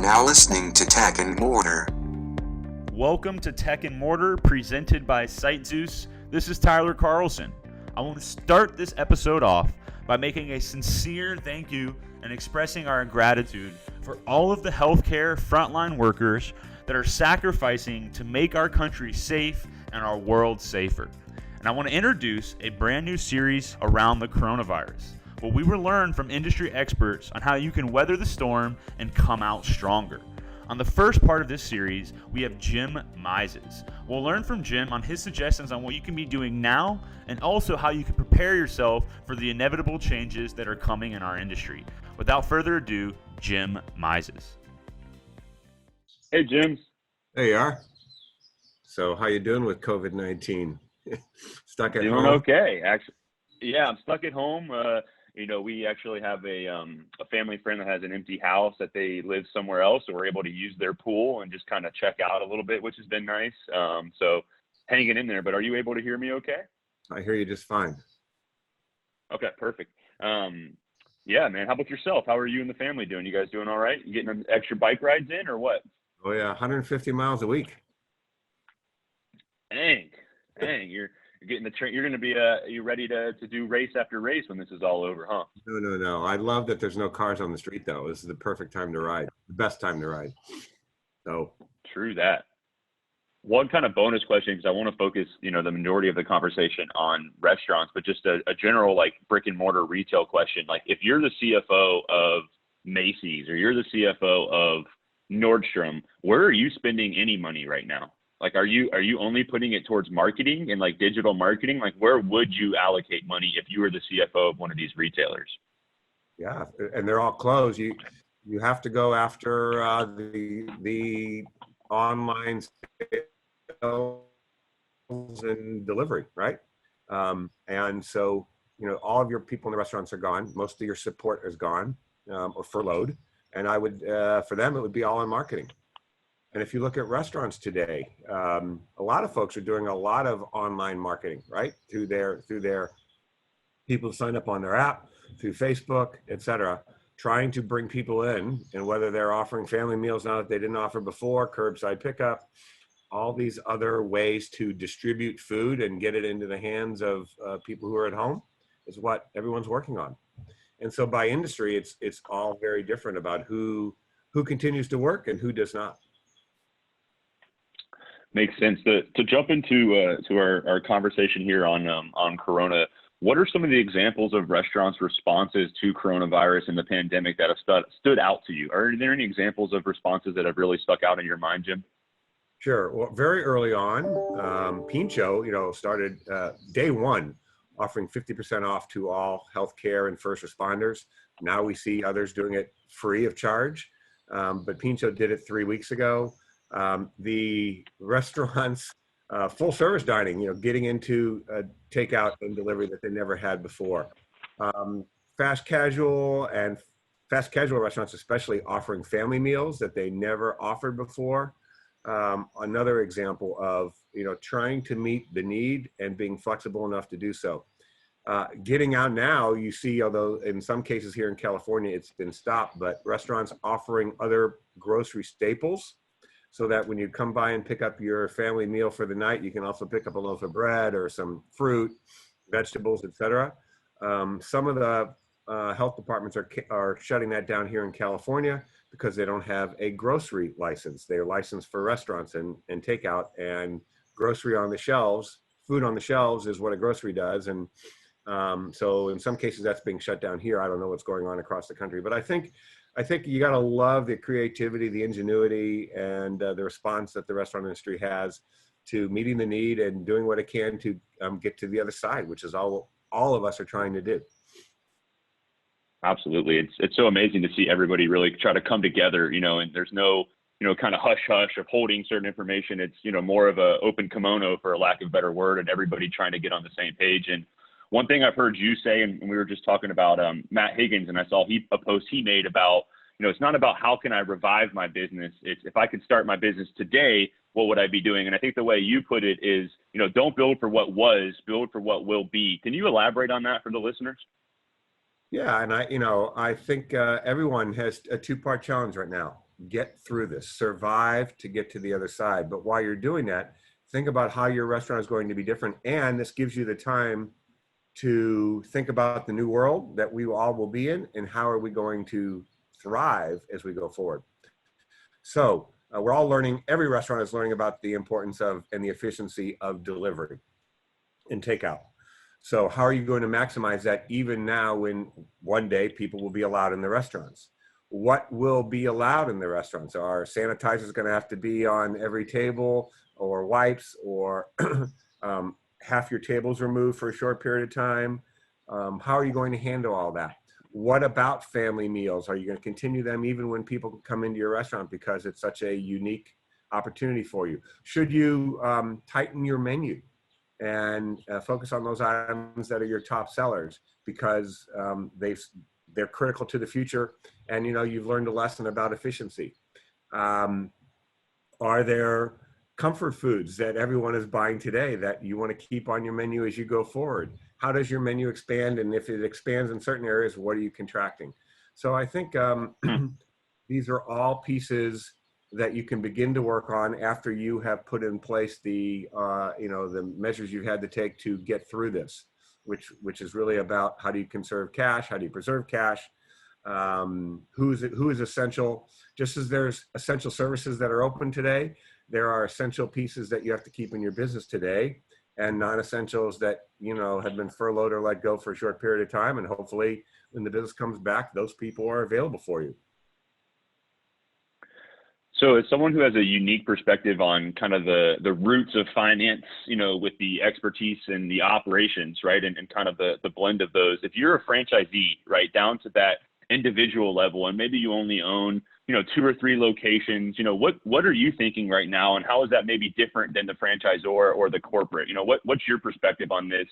now listening to Tech and Mortar. Welcome to Tech and Mortar, presented by SiteZeus. This is Tyler Carlson. I want to start this episode off by making a sincere thank you and expressing our gratitude for all of the healthcare frontline workers that are sacrificing to make our country safe and our world safer. And I want to introduce a brand new series around the coronavirus, where we will learn from industry experts on how you can weather the storm and come out stronger. On the first part of this series, we have Jim Mizes. We'll learn from Jim on his suggestions on what you can be doing now and also how you can prepare yourself for the inevitable changes that are coming in our industry. Without further ado, Jim Mizes. Hey, Jim. There you are. So how you doing with COVID-19? Stuck at doing home? Doing okay, actually. Yeah, I'm stuck at home. We actually have a family friend that has an empty house that they live somewhere else, so we're able to use their pool and just kind of check out a little bit, which has been nice. So hanging in there. But are you able to hear me okay? I hear you just fine. Okay, perfect. Yeah, man. How about yourself? How are you and the family doing? You guys doing all right? You getting extra bike rides in or what? Oh yeah, 150 miles a week. Dang, you're getting the train. You're going to be you ready to do race after race when this is all over, huh? No. I love that there's no cars on the street though. This is the perfect time to ride. The best time to ride. So true that. One kind of bonus question, because I want to focus, the majority of the conversation on restaurants, but just a general like brick and mortar retail question. Like if you're the CFO of Macy's or you're the CFO of Nordstrom, where are you spending any money right now? Like, are you only putting it towards marketing and like digital marketing? Like, where would you allocate money if you were the CFO of one of these retailers? Yeah, and they're all closed. You have to go after the online sales and delivery, right? And so all of your people in the restaurants are gone. Most of your support is gone or furloughed. And I would for them it would be all in marketing. And if you look at restaurants today, a lot of folks are doing a lot of online marketing, right? Through their people sign up on their app, through Facebook, et cetera, trying to bring people in. And whether they're offering family meals now that they didn't offer before, curbside pickup, all these other ways to distribute food and get it into the hands of people who are at home is what everyone's working on. And so by industry, it's all very different about who continues to work and who does not. Makes sense. To jump into our conversation here on Corona, what are some of the examples of restaurants' responses to coronavirus and the pandemic that have stood out to you? Are there any examples of responses that have really stuck out in your mind, Jim? Sure. Well, very early on, Pincho, started day one offering 50% off to all healthcare and first responders. Now we see others doing it free of charge, but Pincho did it 3 weeks ago. The restaurants, full service dining, getting into takeout and delivery that they never had before. Fast casual restaurants, especially offering family meals that they never offered before. Another example of, trying to meet the need and being flexible enough to do so. Getting out now, you see, although in some cases here in California, it's been stopped, but restaurants offering other grocery staples so that when you come by and pick up your family meal for the night, you can also pick up a loaf of bread or some fruit, vegetables, et cetera. Some of the health departments are shutting that down here in California because they don't have a grocery license. They're licensed for restaurants and takeout, and grocery on the shelves, food on the shelves is what a grocery does. And so in some cases that's being shut down here. I don't know what's going on across the country, but I think you got to love the creativity, the ingenuity, and the response that the restaurant industry has to meeting the need and doing what it can to get to the other side, which is all of us are trying to do. Absolutely. It's so amazing to see everybody really try to come together, and there's no, kind of hush hush of holding certain information. It's, more of a open kimono, for a lack of a better word, and everybody trying to get on the same page. And one thing I've heard you say, and we were just talking about Matt Higgins, and I saw a post he made about, it's not about how can I revive my business. It's if I could start my business today, what would I be doing? And I think the way you put it is, don't build for what was, build for what will be. Can you elaborate on that for the listeners? Yeah, and I think everyone has a two-part challenge right now. get through this, survive to get to the other side. But while you're doing that, think about how your restaurant is going to be different. And this gives you the time to think about the new world that we all will be in and how are we going to thrive as we go forward. So we're all learning, every restaurant is learning about the importance of and the efficiency of delivery and takeout. So how are you going to maximize that even now when one day people will be allowed in the restaurants? What will be allowed in the restaurants? Are sanitizers going to have to be on every table, or wipes, or half your tables removed for a short period of time? How are you going to handle all that? What about family meals? Are you going to continue them even when people come into your restaurant because it's such a unique opportunity for you? Should you tighten your menu and focus on those items that are your top sellers because they're critical to the future, and you've learned a lesson about efficiency? Are there comfort foods that everyone is buying today that you want to keep on your menu as you go forward? How does your menu expand? And if it expands in certain areas, what are you contracting? So I think these are all pieces that you can begin to work on after you have put in place the measures you've had to take to get through this, which is really about how do you conserve cash, how do you preserve cash, who is essential. Just as there's essential services that are open today, there are essential pieces that you have to keep in your business today, and non-essentials that have been furloughed or let go for a short period of time. And hopefully, when the business comes back, those people are available for you. So as someone who has a unique perspective on kind of the roots of finance, with the expertise and the operations, right, and kind of the blend of those, if you're a franchisee, right, down to that individual level, and maybe you only own, 2 or 3 locations, what are you thinking right now, and how is that maybe different than the franchisor or the corporate? What's your perspective on this,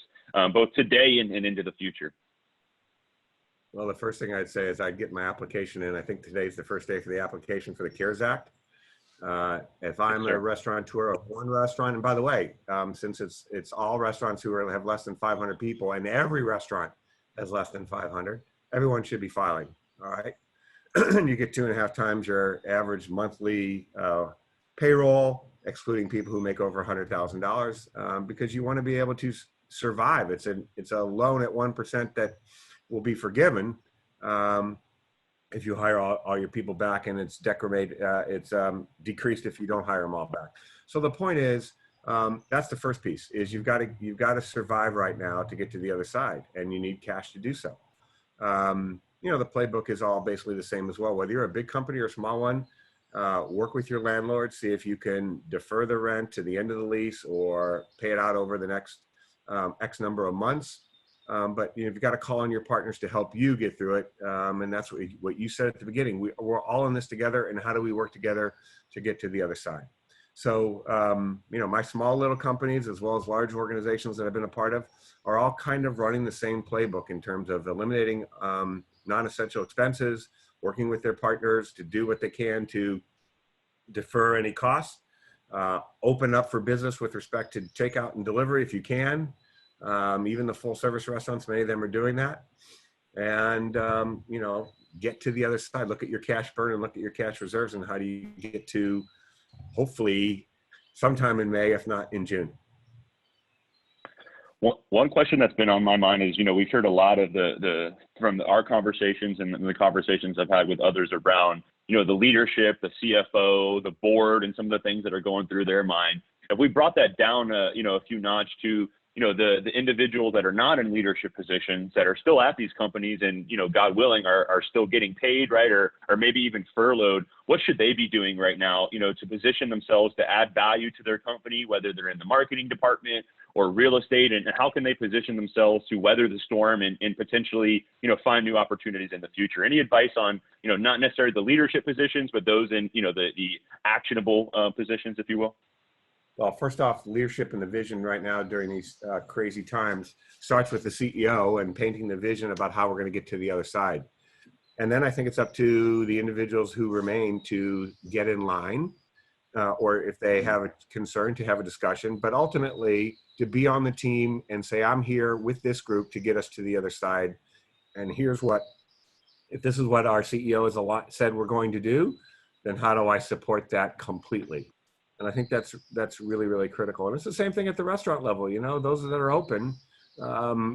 both today and into the future? Well, the first thing I'd say is I'd get my application in. I think today's the first day for the application for the CARES Act. If I'm a restaurateur of one restaurant, and by the way, since it's all restaurants who have less than 500 people, and every restaurant has less than 500, everyone should be filing. All right. You get 2.5 times your average monthly payroll, excluding people who make over $100,000, because you want to be able to survive. It's a loan at 1% that will be forgiven if you hire all your people back, and it's decreased if you don't hire them all back. So the point is, that's the first piece, is you've got to survive right now to get to the other side, and you need cash to do so. The playbook is all basically the same as well. Whether you're a big company or a small one, work with your landlord, see if you can defer the rent to the end of the lease or pay it out over the next X number of months. But you've got to call on your partners to help you get through it. And that's what you said at the beginning. We're all in this together, and how do we work together to get to the other side? So, my small little companies, as well as large organizations that I've been a part of, are all kind of running the same playbook in terms of eliminating non-essential expenses, working with their partners to do what they can to defer any costs, open up for business with respect to takeout and delivery if you can. Even the full service restaurants, many of them are doing that. And, get to the other side. Look at your cash burn and look at your cash reserves, and how do you get to, hopefully, sometime in May, if not in June. One question that's been on my mind is, we've heard a lot of from our conversations and the conversations I've had with others around, the leadership, the CFO, the board, and some of the things that are going through their mind. If we brought that down, a few notch to, the individuals that are not in leadership positions that are still at these companies and, God willing, are still getting paid, right? Or maybe even furloughed, what should they be doing right now, to position themselves to add value to their company, whether they're in the marketing department or real estate, and how can they position themselves to weather the storm and potentially, find new opportunities in the future? Any advice on, not necessarily the leadership positions, but those in, the actionable positions, if you will? Well, first off, leadership and the vision right now during these crazy times starts with the CEO and painting the vision about how we're going to get to the other side. And then I think it's up to the individuals who remain to get in line, or if they have a concern, to have a discussion, but ultimately to be on the team and say, I'm here with this group to get us to the other side. And if this is what our CEO has said we're going to do, then how do I support that completely? And I think that's really, really critical. And it's the same thing at the restaurant level. You know, those that are open,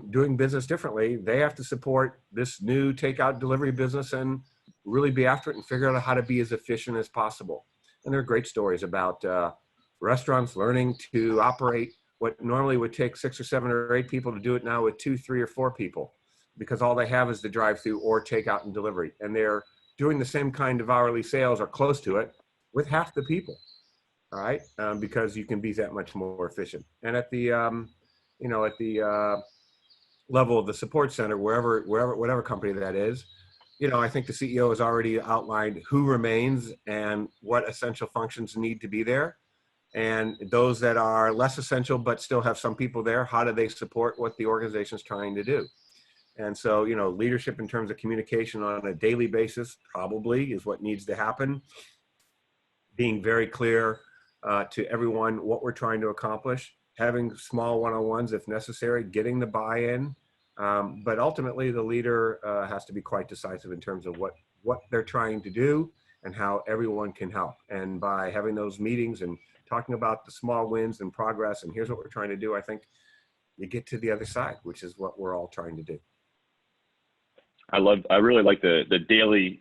doing business differently, they have to support this new takeout delivery business and really be after it and figure out how to be as efficient as possible. And there are great stories about restaurants learning to operate what normally would take 6 or 7 or 8 people to do it now with 2, 3, or 4 people, because all they have is the drive-through or takeout and delivery. And they're doing the same kind of hourly sales or close to it with half the people. All right, because you can be that much more efficient. And at the, level of the support center, whatever company that is, I think the CEO has already outlined who remains and what essential functions need to be there. And those that are less essential but still have some people there, how do they support what the organization is trying to do? And so, leadership in terms of communication on a daily basis probably is what needs to happen. Being very clear to everyone what we're trying to accomplish, having small one-on-ones if necessary, getting the buy-in. But ultimately, the leader has to be quite decisive in terms of what they're trying to do and how everyone can help. And by having those meetings and talking about the small wins and progress, and here's what we're trying to do, I think you get to the other side, which is what we're all trying to do. I really like the daily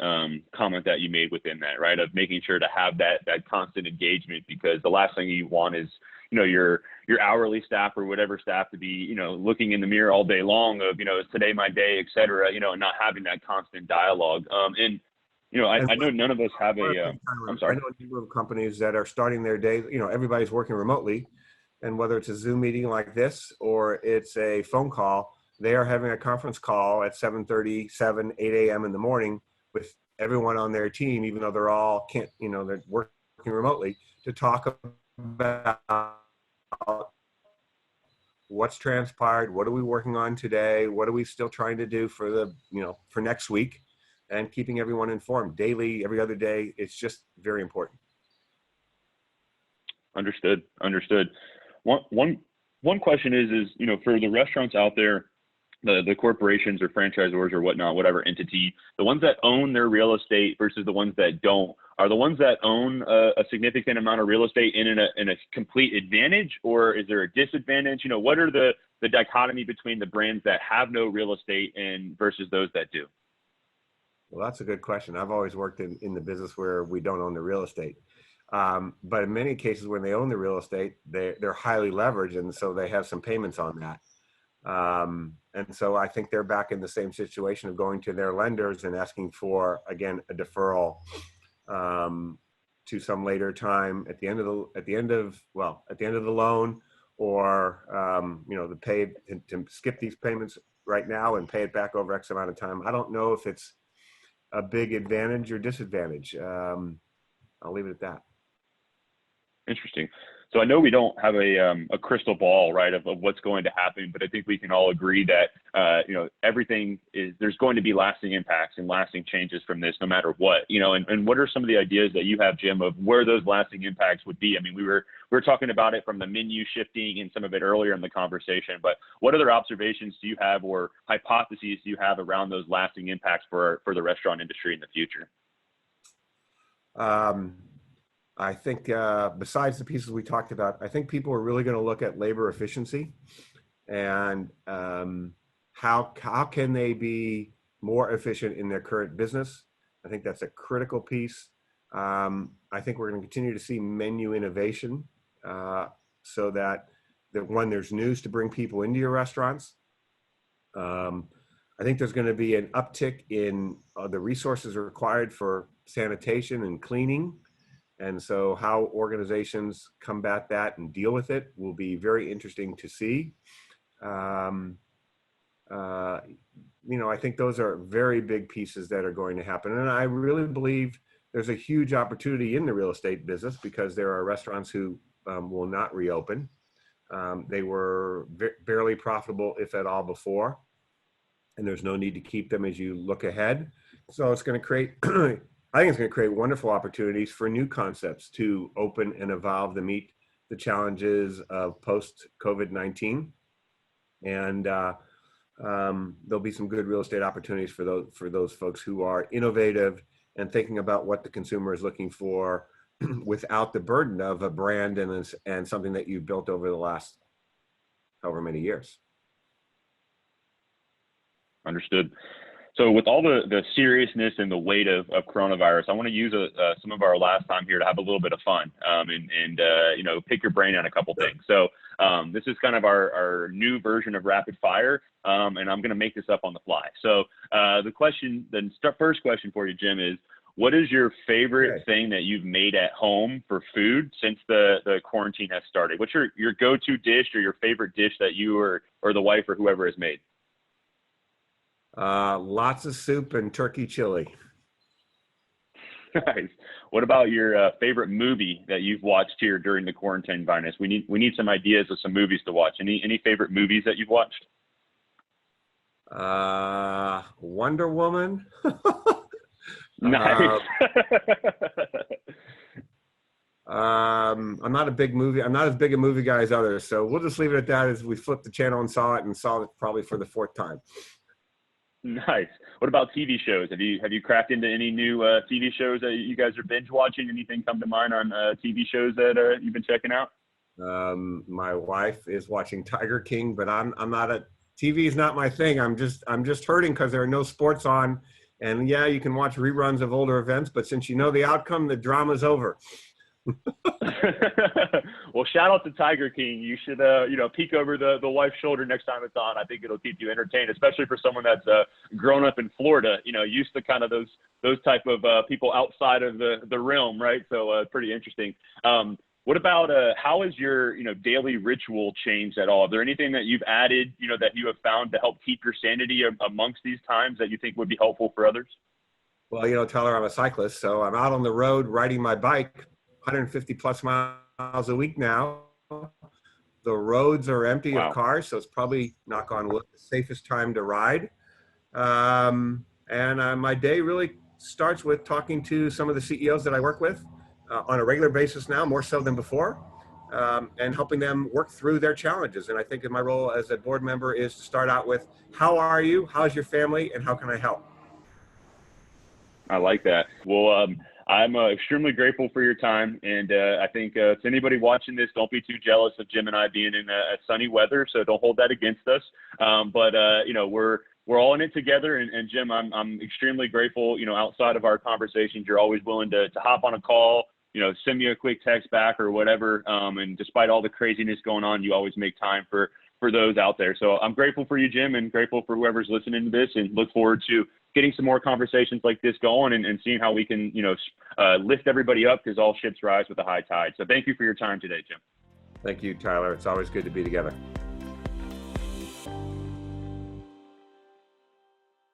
comment that you made within that, right? Of making sure to have that constant engagement, because the last thing you want is, your hourly staff or whatever staff to be, looking in the mirror all day long of, is today my day, et cetera, and not having that constant dialogue. I know none of us have I'm sorry. I know a number of companies that are starting their day, everybody's working remotely, and whether it's a Zoom meeting like this or it's a phone call, they are having a conference call at 7:30, 8 a.m. in the morning with everyone on their team, even though they're working remotely, to talk about what's transpired, what are we working on today, what are we still trying to do for for next week, and keeping everyone informed daily, every other day. It's just very important. Understood. One question is, for the restaurants out there, the corporations or franchisors or whatnot, whatever entity, the ones that own their real estate versus the ones that don't, are the ones that own a significant amount of real estate in a complete advantage, or is there a disadvantage? What are the dichotomy between the brands that have no real estate and versus those that do? Well, that's a good question. I've always worked in the business where we don't own the real estate. But in many cases when they own the real estate, they're highly leveraged, and so they have some payments on that. And so I think they're back in the same situation of going to their lenders and asking for, again, a deferral to some later time at the end of the loan, or to skip these payments right now and pay it back over X amount of time. I don't know if it's a big advantage or disadvantage. I'll leave it at that. Interesting. So I know we don't have a crystal ball, right, of what's going to happen, but I think we can all agree that, there's going to be lasting impacts and lasting changes from this, no matter what, and what are some of the ideas that you have, Jim, of where those lasting impacts would be? I mean, we were talking about it from the menu shifting and some of it earlier in the conversation, but what other observations do you have or hypotheses do you have around those lasting impacts for the restaurant industry in the future? I think besides the pieces we talked about, I think people are really going to look at labor efficiency and how can they be more efficient in their current business. I think that's a critical piece. I think we're going to continue to see menu innovation so that when there's news to bring people into your restaurants. I think there's going to be an uptick in the resources required for sanitation and cleaning. And so how organizations combat that and deal with it will be very interesting to see. I think those are very big pieces that are going to happen. And I really believe there's a huge opportunity in the real estate business because there are restaurants who will not reopen. They were barely profitable, if at all, before. And there's no need to keep them as you look ahead. So it's going to create I think it's going to create wonderful opportunities for new concepts to open and evolve to meet the challenges of post-COVID-19. And there'll be some good real estate opportunities for those folks who are innovative and thinking about what the consumer is looking for without the burden of a brand and something that you built over the last however many years. Understood. So with all the seriousness and the weight of coronavirus, I want to use some of our last time here to have a little bit of fun and pick your brain on a couple things. So this is kind of our new version of rapid fire, and I'm going to make this up on the fly. So first question for you, Jim, is what is your favorite thing that you've made at home for food since the quarantine has started? What's your go-to dish or your favorite dish that you or the wife or whoever has made? Lots of soup and turkey chili. Nice. What about your favorite movie that you've watched here during the quarantine virus? We need some ideas of some movies to watch. Any favorite movies that you've watched? Wonder Woman. Nice. I'm not as big a movie guy as others, so we'll just leave it at that. As we flipped the channel and saw it probably for the 4th time. Nice. What about TV shows? Have you cracked into any new TV shows that you guys are binge watching? Anything come to mind on TV shows that you've been checking out? My wife is watching Tiger King, but I'm not TV is not my thing. I'm just hurting because there are no sports on, and yeah, you can watch reruns of older events, but since you know the outcome, the drama's over. Well, shout out to Tiger King. You should peek over the wife's shoulder next time it's on. I think it'll keep you entertained, especially for someone that's grown up in Florida, used to kind of those type of people outside of the realm, right? So pretty interesting. What about how has your daily ritual changed at all? Is there anything that you've added that you have found to help keep your sanity amongst these times that you think would be helpful for others? Well, Tyler, I'm a cyclist, so I'm out on the road riding my bike 150 plus miles a week now. The roads are empty of cars, so it's probably, knock on wood, the safest time to ride. My day really starts with talking to some of the CEOs that I work with on a regular basis now, more so than before, and helping them work through their challenges. And I think my role as a board member is to start out with, how are you, how's your family, and how can I help? I like that. Well, I'm extremely grateful for your time, and I think to anybody watching this, don't be too jealous of Jim and I being in sunny weather, so don't hold that against us. But we're all in it together, and Jim, I'm extremely grateful. Outside of our conversations, you're always willing to hop on a call, send me a quick text back or whatever. And despite all the craziness going on, you always make time for those out there. So I'm grateful for you, Jim, and grateful for whoever's listening to this, and look forward to getting some more conversations like this going and seeing how we can, lift everybody up, because all ships rise with a high tide. So thank you for your time today, Jim. Thank you, Tyler. It's always good to be together.